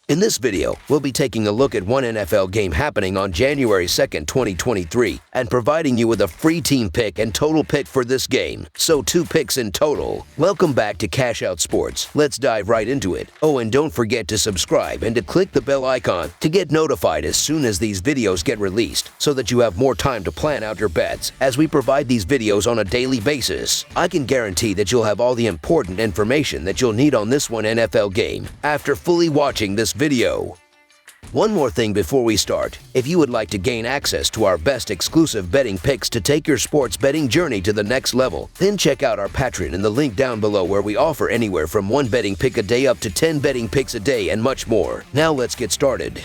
In this video, we'll be taking a look at one NFL game happening on January 2nd, 2023, and providing you with a free team pick and total pick for this game. So 2 picks in total. Welcome back to Cash Out Sports. Let's dive right into it. Oh, and don't forget to subscribe and to click the bell icon to get notified as soon as these videos get released, so that you have more time to plan out your bets as we provide these videos on a daily basis. I can guarantee that you'll have all the important information that you'll need on this one NFL game after fully watching this video. One more thing before we start. If you would like to gain access to our best exclusive betting picks to take your sports betting journey to the next level, then check out our Patreon in the link down below, where we offer anywhere from 1 betting pick a day up to 10 betting picks a day and much more. Now let's get started.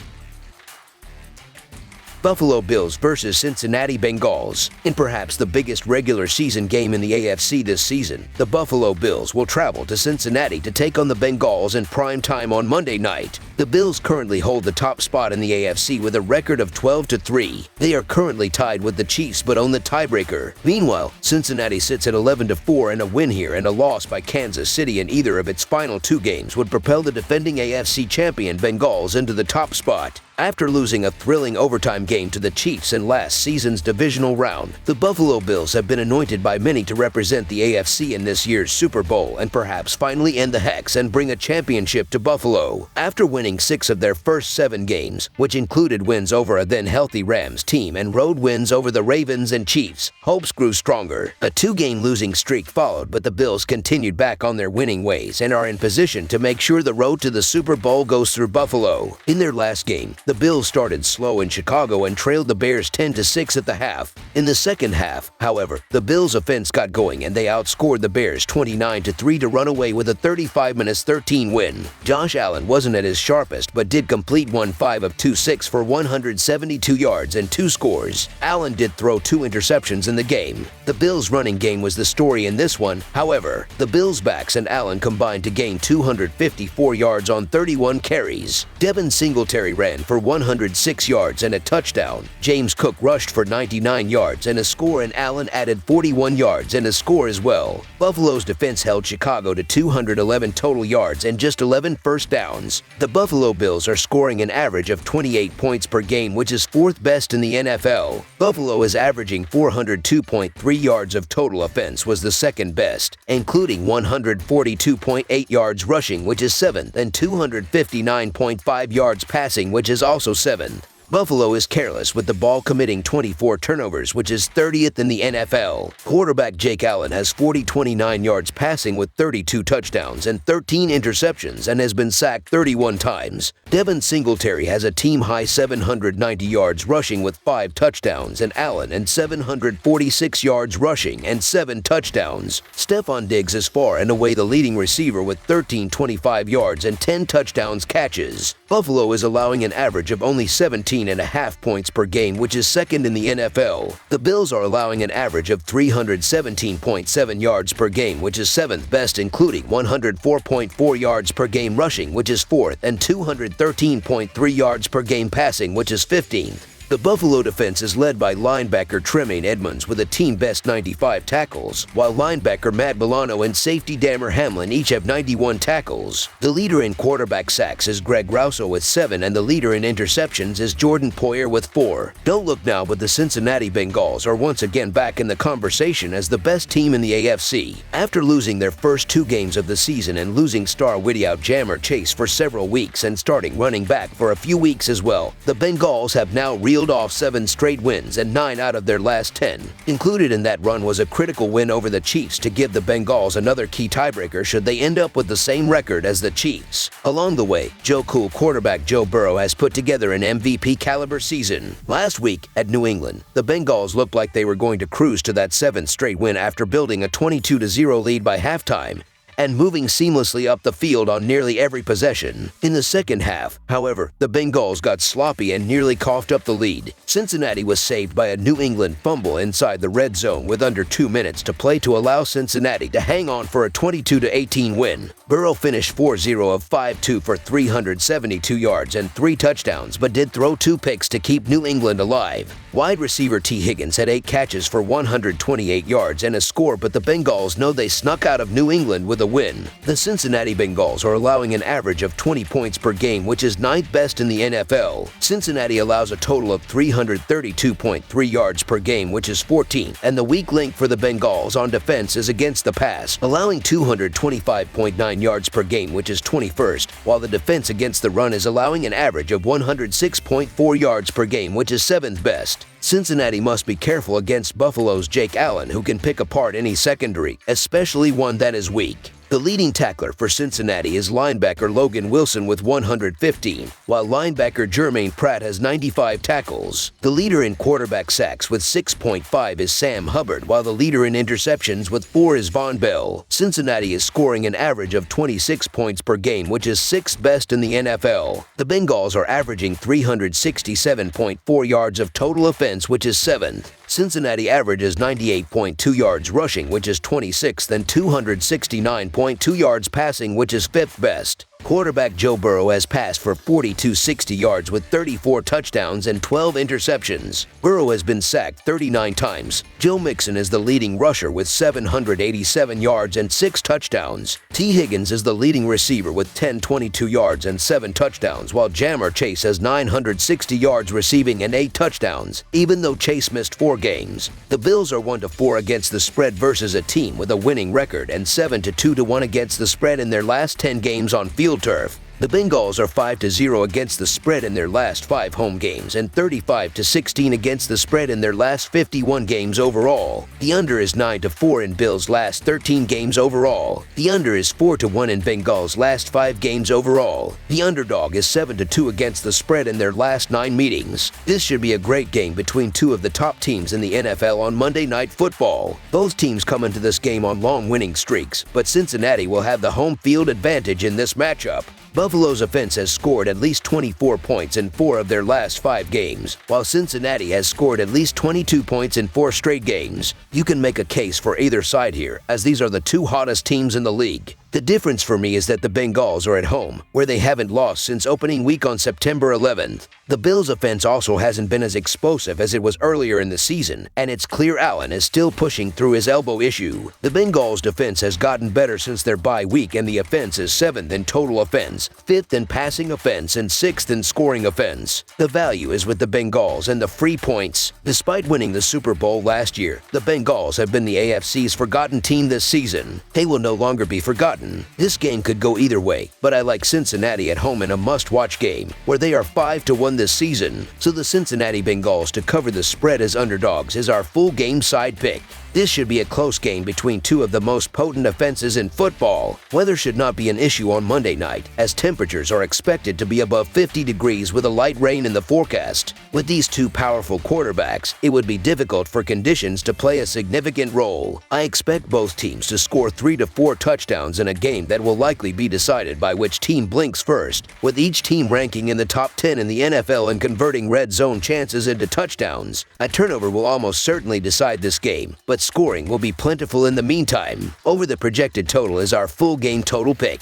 Buffalo Bills versus Cincinnati Bengals. In perhaps the biggest regular season game in the AFC this season, the Buffalo Bills will travel to Cincinnati to take on the Bengals in prime time on Monday night. The Bills currently hold the top spot in the AFC with a record of 12-3. They are currently tied with the Chiefs but own the tiebreaker. Meanwhile, Cincinnati sits at 11-4, and a win here and a loss by Kansas City in either of its final 2 games would propel the defending AFC champion Bengals into the top spot. After losing a thrilling overtime game to the Chiefs in last season's divisional round, the Buffalo Bills have been anointed by many to represent the AFC in this year's Super Bowl and perhaps finally end the hex and bring a championship to Buffalo. After winning 6 of their first 7 games, which included wins over a then-healthy Rams team and road wins over the Ravens and Chiefs, hopes grew stronger. A 2-game losing streak followed, but the Bills continued back on their winning ways and are in position to make sure the road to the Super Bowl goes through Buffalo. In their last game, the Bills started slow in Chicago and trailed the Bears 10-6 at the half. In the second half, however, the Bills' offense got going and they outscored the Bears 29-3 to run away with a 35-13 win. Josh Allen wasn't at his sharpest but did complete 5 of 26 for 172 yards and 2 scores. Allen did throw 2 interceptions in the game. The Bills' running game was the story in this one. However, the Bills' backs and Allen combined to gain 254 yards on 31 carries. Devin Singletary ran for 106 yards and a touchdown. James Cook rushed for 99 yards and a score, and Allen added 41 yards and a score as well. Buffalo's defense held Chicago to 211 total yards and just 11 first downs. The Buffalo Bills are scoring an average of 28 points per game, which is 4th best in the NFL. Buffalo is averaging 402.3 yards of total offense, was the 2nd best, including 142.8 yards rushing, which is 7th, and 259.5 yards passing, which is also 7th. Buffalo is careless with the ball, committing 24 turnovers, which is 30th in the NFL. Quarterback Jake Allen has 29 yards passing with 32 touchdowns and 13 interceptions and has been sacked 31 times. Devin Singletary has a team-high 790 yards rushing with 5 touchdowns, and Allen and 746 yards rushing and 7 touchdowns. Stephon Diggs is far and away the leading receiver with 1325 yards and 10 touchdowns catches. Buffalo is allowing an average of only 17.5 points per game, which is 2nd in the NFL. The Bills are allowing an average of 317.7 yards per game, which is 7th best, including 104.4 yards per game rushing, which is 4th, and 213.3 yards per game passing, which is 15th. The Buffalo defense is led by linebacker Tremaine Edmunds with a team-best 95 tackles, while linebacker Matt Milano and safety Damar Hamlin each have 91 tackles. The leader in quarterback sacks is Greg Rousseau with 7, and the leader in interceptions is Jordan Poyer with 4. Don't look now, but the Cincinnati Bengals are once again back in the conversation as the best team in the AFC. After losing their first 2 games of the season and losing star wideout Ja'Marr Chase for several weeks and starting running back for a few weeks as well, the Bengals have now reeled off 7 straight wins and 9 out of their last 10. Included in that run was a critical win over the Chiefs to give the Bengals another key tiebreaker should they end up with the same record as the Chiefs. Along the way, Joe Cool quarterback Joe Burrow has put together an MVP-caliber season. Last week at New England, the Bengals looked like they were going to cruise to that 7th straight win after building a 22-0 lead by halftime and moving seamlessly up the field on nearly every possession. In the second half, however, the Bengals got sloppy and nearly coughed up the lead. Cincinnati was saved by a New England fumble inside the red zone with under 2 minutes to play to allow Cincinnati to hang on for a 22-18 win. Burrow finished 4-0 of 5-2 for 372 yards and 3 touchdowns, but did throw 2 picks to keep New England alive. Wide receiver T. Higgins had 8 catches for 128 yards and a score, but the Bengals know they snuck out of New England with a win. The Cincinnati Bengals are allowing an average of 20 points per game, which is 9th best in the NFL. Cincinnati allows a total of 332.3 yards per game, which is 14th, and the weak link for the Bengals on defense is against the pass, allowing 225.9 yards per game, which is 21st, while the defense against the run is allowing an average of 106.4 yards per game, which is 7th best. Cincinnati must be careful against Buffalo's Jake Allen, who can pick apart any secondary, especially one that is weak. The leading tackler for Cincinnati is linebacker Logan Wilson with 115, while linebacker Jermaine Pratt has 95 tackles. The leader in quarterback sacks with 6.5 is Sam Hubbard, while the leader in interceptions with 4 is Von Bell. Cincinnati is scoring an average of 26 points per game, which is 6th best in the NFL. The Bengals are averaging 367.4 yards of total offense, which is 7th. Cincinnati averages 98.2 yards rushing, which is 26th, and 269.2 yards passing, which is 5th best. Quarterback Joe Burrow has passed for 4,260 yards with 34 touchdowns and 12 interceptions. Burrow has been sacked 39 times. Joe Mixon is the leading rusher with 787 yards and 6 touchdowns. T. Higgins is the leading receiver with 1,022 yards and 7 touchdowns, while Jamar Chase has 960 yards receiving and 8 touchdowns, even though Chase missed 4 games. The Bills are 1-4 against the spread versus a team with a winning record and 7-2-1 against the spread in their last 10 games on field turf. The Bengals are 5-0 against the spread in their last 5 home games and 35-16 against the spread in their last 51 games overall. The under is 9-4 in Bills' last 13 games overall. The under is 4-1 in Bengals' last 5 games overall. The underdog is 7-2 against the spread in their last 9 meetings. This should be a great game between two of the top teams in the NFL on Monday Night Football. Both teams come into this game on long winning streaks, but Cincinnati will have the home field advantage in this matchup. Buffalo's offense has scored at least 24 points in 4 of their last 5 games, while Cincinnati has scored at least 22 points in 4 straight games. You can make a case for either side here, as these are the 2 hottest teams in the league. The difference for me is that the Bengals are at home, where they haven't lost since opening week on September 11th. The Bills' offense also hasn't been as explosive as it was earlier in the season, and it's clear Allen is still pushing through his elbow issue. The Bengals' defense has gotten better since their bye week, and the offense is 7th in total offense, 5th in passing offense, and 6th in scoring offense. The value is with the Bengals and the free points. Despite winning the Super Bowl last year, the Bengals have been the AFC's forgotten team this season. They will no longer be forgotten. This game could go either way, but I like Cincinnati at home in a must-watch game, where they are 5-1 this season. So the Cincinnati Bengals to cover the spread as underdogs is our full game side pick. This should be a close game between two of the most potent offenses in football. Weather should not be an issue on Monday night, as temperatures are expected to be above 50 degrees with a light rain in the forecast. With these two powerful quarterbacks, it would be difficult for conditions to play a significant role. I expect both teams to score 3 to 4 touchdowns in a game that will likely be decided by which team blinks first, with each team ranking in the top 10 in the NFL and converting red zone chances into touchdowns. A turnover will almost certainly decide this game, but scoring will be plentiful in the meantime. Over the projected total is our full game total pick.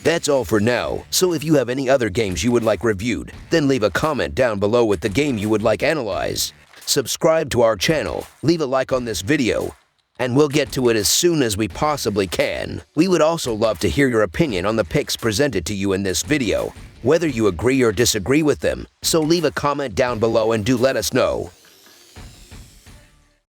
That's all for now, so if you have any other games you would like reviewed, then leave a comment down below with the game you would like analyzed. Subscribe to our channel, leave a like on this video, and we'll get to it as soon as we possibly can. We would also love to hear your opinion on the picks presented to you in this video, whether you agree or disagree with them, so leave a comment down below and do let us know.